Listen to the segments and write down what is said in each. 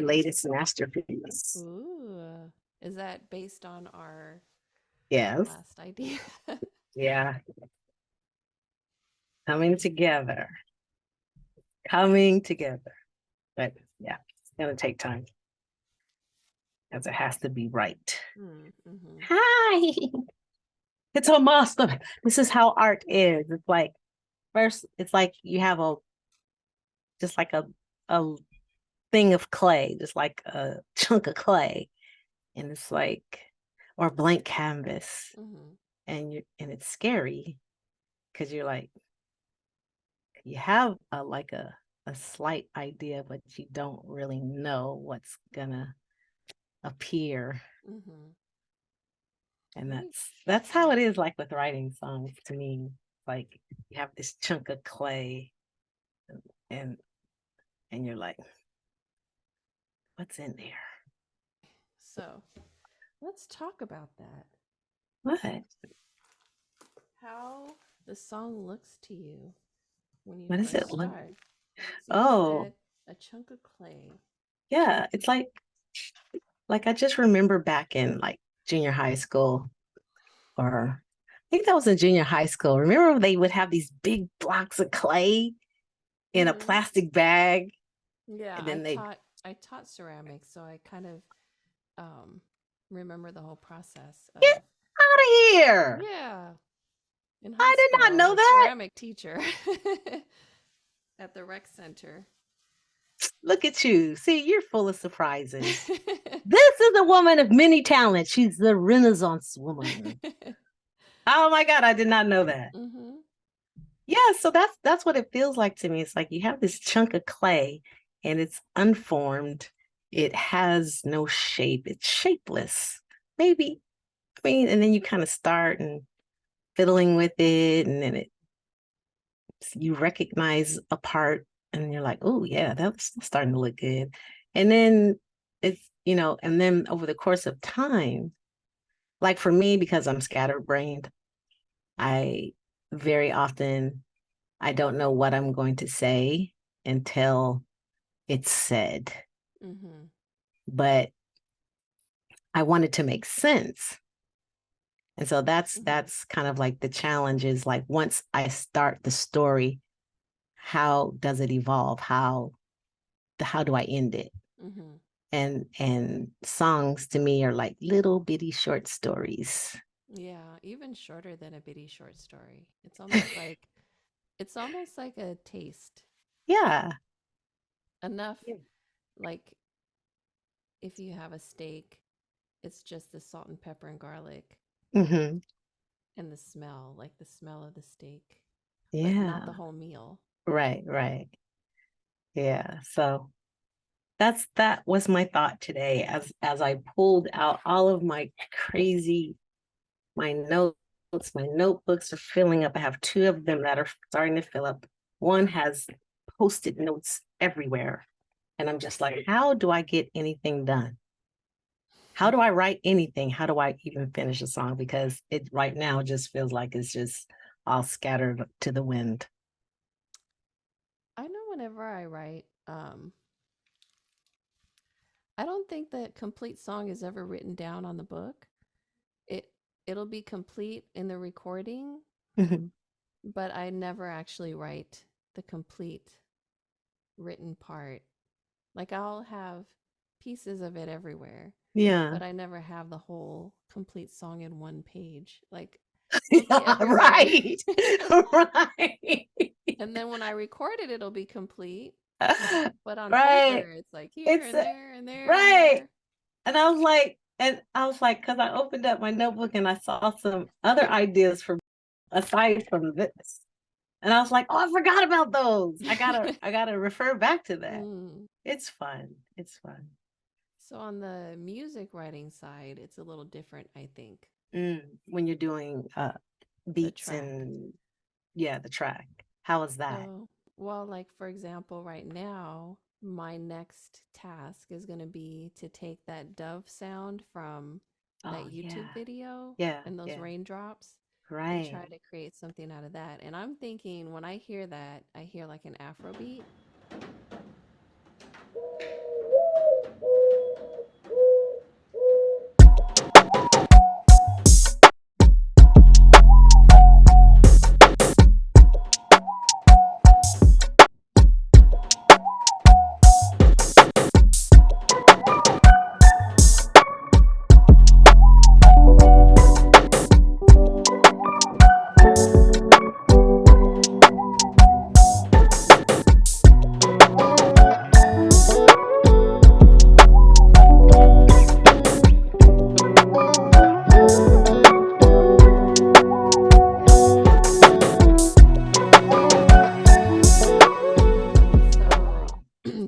latest masterpiece. Ooh. Is that based on our Yes. last idea? Yeah. Coming together. Coming together. But yeah, it's gonna take time because it has to be right. Mm-hmm. Hi. It's a master. This is how art is. It's like first, it's like you have a just like a thing of clay, just like a chunk of clay, and it's like or blank canvas, Mm-hmm. and it's scary because you're like you have a slight idea, but you don't really know what's gonna appear, Mm-hmm. and Very that's how it is like with writing songs to me. Like you have this chunk of clay, and and you're like, what's in there? so let's talk about that. What? How the song looks to you when you What does it first look? start. So you Oh, said a chunk of clay. yeah. It's like I just remember back in like junior high school, or I think that was in junior high school. Remember they would have these big blocks of clay in a Mm-hmm. plastic bag, Yeah, and then they I taught ceramics, so I kind of um remember the whole process get of out of here. yeah. In high I did school, not I was know a that. ceramic teacher at the rec center. Look at you. See, you're full of surprises. This is a woman of many talents. She's the Renaissance woman. Oh my God, I did not know that. Mm-hmm. Yeah, so that's what it feels like to me. It's like you have this chunk of clay and it's unformed. It has no shape. It's shapeless. Maybe, I mean, and then you kind of start and fiddling with it, and then it you recognize a part and you're like, oh yeah, that's starting to look good. And then and then over the course of time, like for me, because I'm scatterbrained, I very often I don't know what I'm going to say until it's said. Mm-hmm. But I want it to make sense. And so that's Mm-hmm. that's kind of like the challenge is like once I start the story, how does it evolve? How do I end it? Mm-hmm. And songs to me are like little bitty short stories. Yeah, even shorter than a bitty short story. It's almost like a taste. Yeah. Enough like if you have a steak, it's just the salt and pepper and garlic Hmm. and the smell, like the smell of the steak, but not the Yeah. whole meal. Right, right. Yeah. So that was my thought today as I pulled out all of my crazy my notes. My notebooks are filling up. I have two of them that are starting to fill up. One has post-it notes everywhere. And I'm just like, how do I get anything done? How do I write anything? How do I even finish a song? Because it right now just feels like it's just all scattered to the wind. I know whenever I write, I don't think that complete song is ever written down on the book. It it'll be complete in the recording, Mhm. but I never actually write the complete written part. Like I'll have pieces of it everywhere, Yeah. but I never have the whole complete song in one page. Like it'll be Yeah, everywhere. right. Right. And then when I record it, it'll be complete. But on Right. paper, it's like here It's and there and there and right. there. And I was like, because I opened up my notebook and I saw some other ideas for aside from this. And I was like, oh, I forgot about those. I gotta refer back to that. Mm. It's fun. It's fun. So on the music writing side, it's a little different, I think. When you're doing The beats track. and yeah, the track. How is that? So, well, like for example, right now, my next task is going to be to take that dove sound from that Oh YouTube yeah. video Yeah, and those yeah. raindrops and try Right. to create something out of that. And I'm thinking when I hear that, I hear like an Afro beat. So, Right.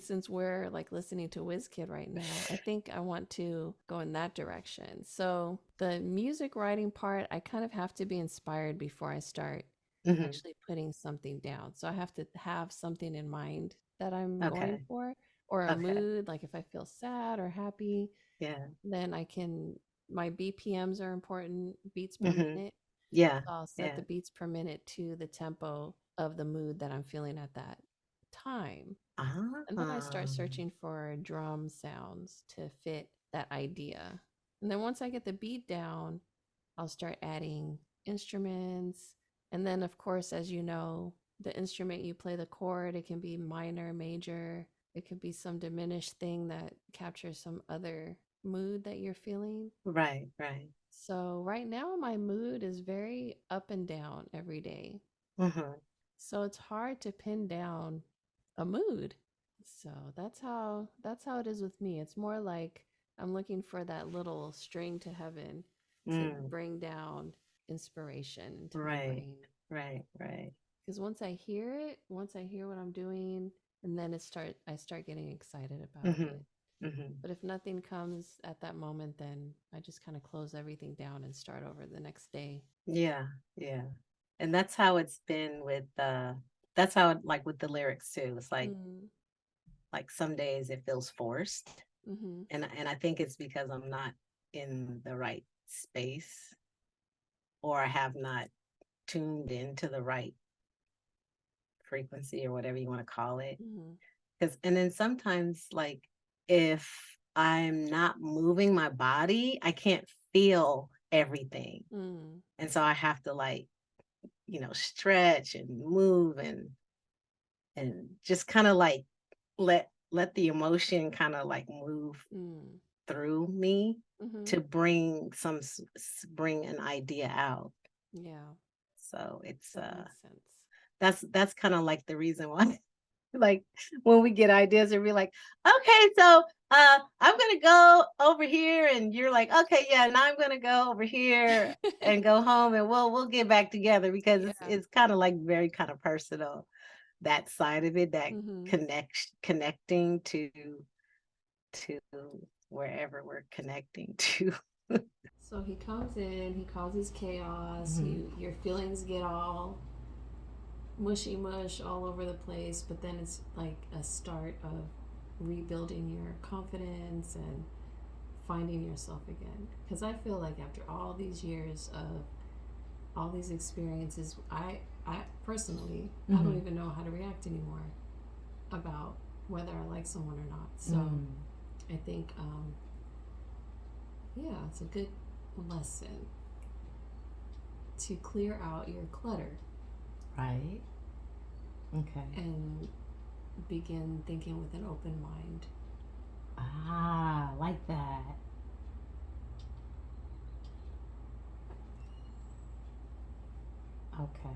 since we're like listening to WizKid right now, I think I want to go in that direction. So, the music writing part, I kind of have to be inspired before I start Hmm. actually putting something down. So, I have to have something in mind that I'm going Okay. for, or a Okay. mood. Like if I feel sad or happy, Yeah. then I can, my BPMs are important, beats per Hmm. minute. Yeah. So I'll set Yeah. the beats per minute to the tempo of the mood that I'm feeling at that time. And then I start Ah. searching for drum sounds to fit that idea. And then once I get the beat down, I'll start adding instruments. And then, of course, as you know, the instrument you play the chord, it can be minor, major, it could be some diminished thing that captures some other mood that you're feeling. Right. Right. So, right now, my mood is very up and down every day. Hmm. So, it's hard to pin down a mood. So that's how it is with me. It's more like I'm looking for that little string to heaven to Mm. bring down inspiration into my Right. brain. Right. Right. Because once I hear it, once I hear what I'm doing, and then I start getting excited about Hmm. it. Hmm. But if nothing comes at that moment, then I just kind of close everything down and start over the next day. Yeah. Yeah. And that's how it's been with that's how it like with the lyrics too. It's Mm, like some days it feels forced. mm-hmm, And I think it's because I'm not in the right space, or I have not tuned into the right frequency or whatever you want to call it. mm-hmm, Because and then sometimes like if I'm not moving my body, I can't feel everything. mm, And so I have to like, stretch and move and just kind of like let the emotion kind of like move mm, through me mm-hmm. to bring an idea out. Yeah, So it's that makes sense. that's kind of like the reason why like when we get ideas and we're like, okay, so I'm gonna go over here, and you're like, okay, yeah, and I'm gonna go over here and go home, and we'll get back together because it's Yeah. it's kind of like very kind of personal, that side of it, that Mm-hmm. connecting to wherever we're connecting to. So he comes in, he causes chaos, Mhm. your feelings get all mushy mush all over the place, but then it's like a start of rebuilding your confidence and finding yourself again. Because I feel like after all these years of all these experiences, I personally, I don't Mhm. even know how to react anymore about whether I like someone or not. So Mm. I think, yeah, it's a good lesson to clear out your clutter Right. Okay. and begin thinking with an open mind. Ah, like that. Okay.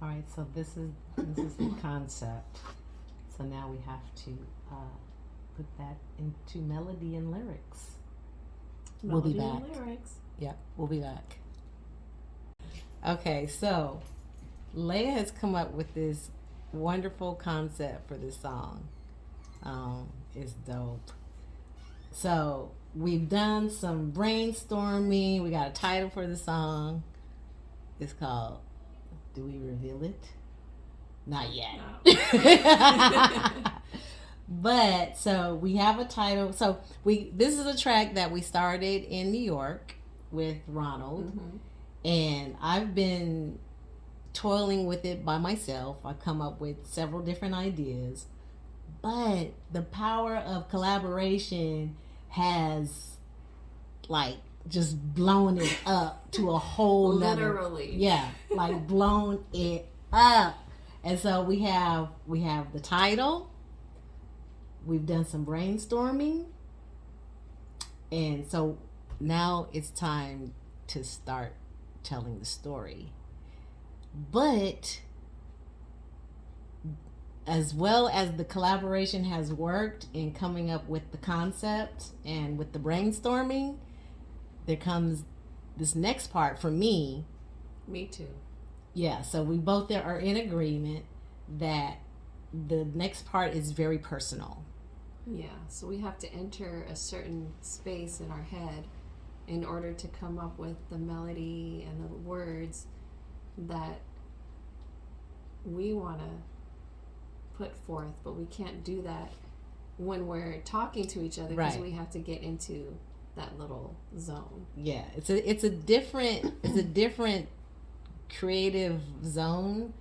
All right. So this is the concept. So now we have to put that into melody and lyrics. We'll be Melody and back. lyrics. Yep, we'll be back. Okay, so Lea has come up with this wonderful concept for this song. It's dope. So we've done some brainstorming. We got a title for the song. It's called "Do We Reveal It?" Not yet. No. But so we have a title. So we this is a track that we started in New York with Ronald, Mm-hmm. and I've been toiling with it by myself. I've come up with several different ideas, But the power of collaboration has like just blown it up to a whole nother, Literally. yeah, like blown it up. And so we have the title, we've done some brainstorming, and so now it's time to start telling the story. But as well as the collaboration has worked in coming up with the concept and with the brainstorming, there comes this next part for me. Me too. Yeah, so we both are in agreement that the next part is very personal. Yeah, so we have to enter a certain space in our head in order to come up with the melody and the words that we want to put forth, but we can't do that when we're talking to each other because Right. we have to get into that little zone. Yeah, it's a different creative zone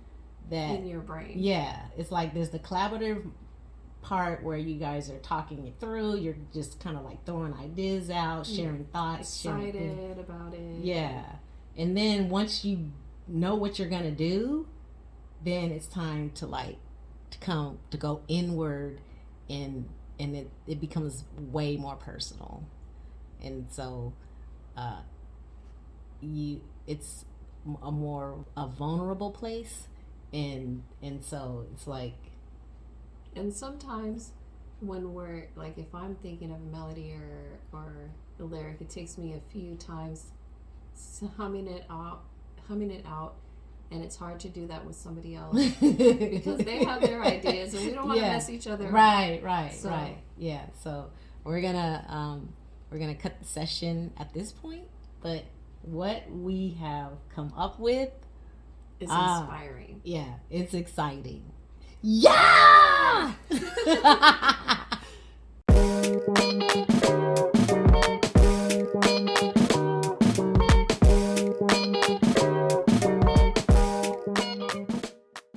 that In your brain. yeah, it's like there's the collaborative part where you guys are talking it through. You're just kind of like throwing ideas out, sharing thoughts, sharing things. Excited about it. Yeah. And then once you know what you're gonna do, then it's time to like to go inward, and it becomes way more personal. And so you it's a vulnerable place, and so it's like And sometimes when we're like, if I'm thinking of a melody or a lyric, it takes me a few times humming it out, and it's hard to do that with somebody else because they have their ideas, and we don't want to mess each other up. Right, So- right. Yeah. So we're gonna cut the session at this point, but what we have come up with, It's inspiring. yeah, it's exciting. Yeah.